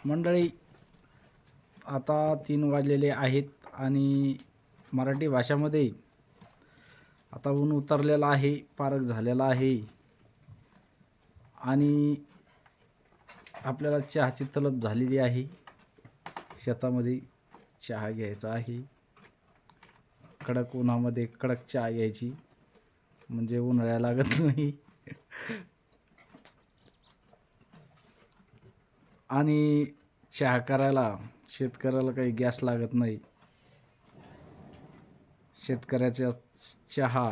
मंडळी, आता 3 वाजलेले आहेत आणि मराठी भाषामध्ये आता ऊन उतरलेला आहे, पारख झालेला आहे आणि आपल्याला चहाची तलब झालेली आहे. शेतामध्ये चहा घ्यायचा आहे. कडक उन्हामध्ये कडक चहा घ्यायची म्हणजे उन्हाळ्या लागत नाही. आणि चहा करायला शेतकऱ्याला काही गॅस लागत नाही. शेतकऱ्याचा चहा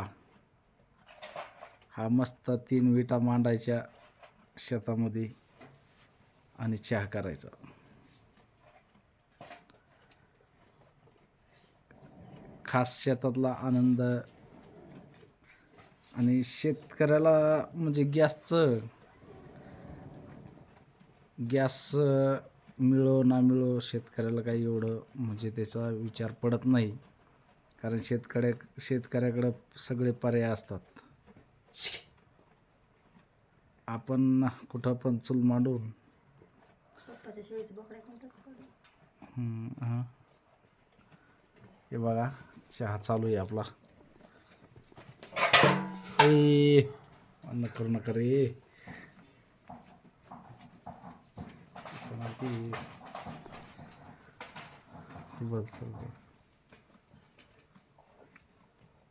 हा मस्त 3 विटा मांडायच्या शेतामध्ये आणि चहा करायचा. खास शेतातला आनंद. आणि शेतकऱ्याला म्हणजे गॅस मिळो ना मिळो शेतकऱ्याला काही एवढं म्हणजे त्याचा विचार पडत नाही, कारण शेतकऱ्याकडं सगळे पर्याय असतात. आपण कुठं पण चूल मांडून हे बघा चहा चालू आहे आपला. अन्न करू नका रे.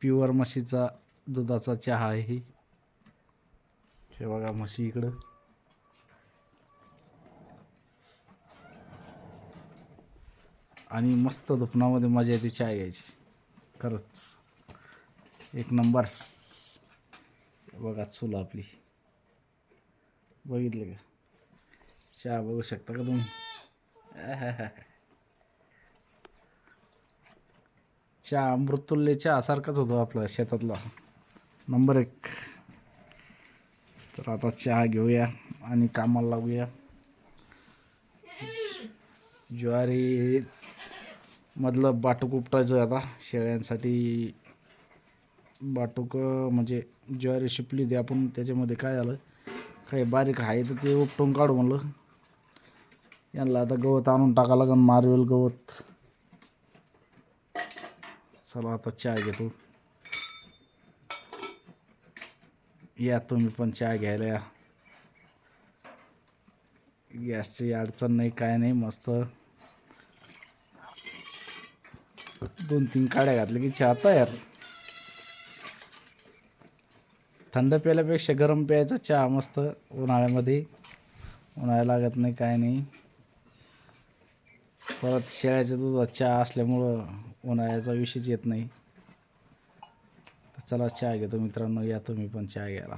प्युअर म्हशीचा दुधाचा चहा आहे. हे बघा म्हशी इकडं. आणि मस्त दुपणामध्ये मजा येते चहा घ्यायची. खरंच एक नंबर. बघा चूल आपली, बघितलं का? चहा बघू शकता का तुम्ही? चहा अमृतुल्य चहा सारखाच होतो आपला शेतातला नंबर 1. तर आता चहा घेऊया आणि कामाला लागूया. ज्वारी मधलं बाटूक उपटायचं आता शेळ्यांसाठी. बाटूक म्हणजे ज्वारी शिपली होती आपण, त्याच्यामध्ये काय झालं, काही बारीक आहे तर ते उपटून काढू म्हणलं. यांना आता गवत आणून टाका लागन, मारवेल गवत. चला आता चहा घेतो. या तुम्ही पण चहा घ्यायला या. गॅसची अडचण नाही, काय नाही. मस्त 2-3 काड्या घातल्या की चहा तयार. थंड प्यायल्यापेक्षा गरम प्यायचा चहा मस्त उन्हाळ्यामध्ये. उन्हाळ्या लागत नाही, काय नाही. परत शेळ्याच्या दुधात चहा असल्यामुळं उन्हाळ्याचा विषयच येत नाही. तर चला चहा घेतो मित्रांनो, या तुम्ही पण चहा घ्यायला.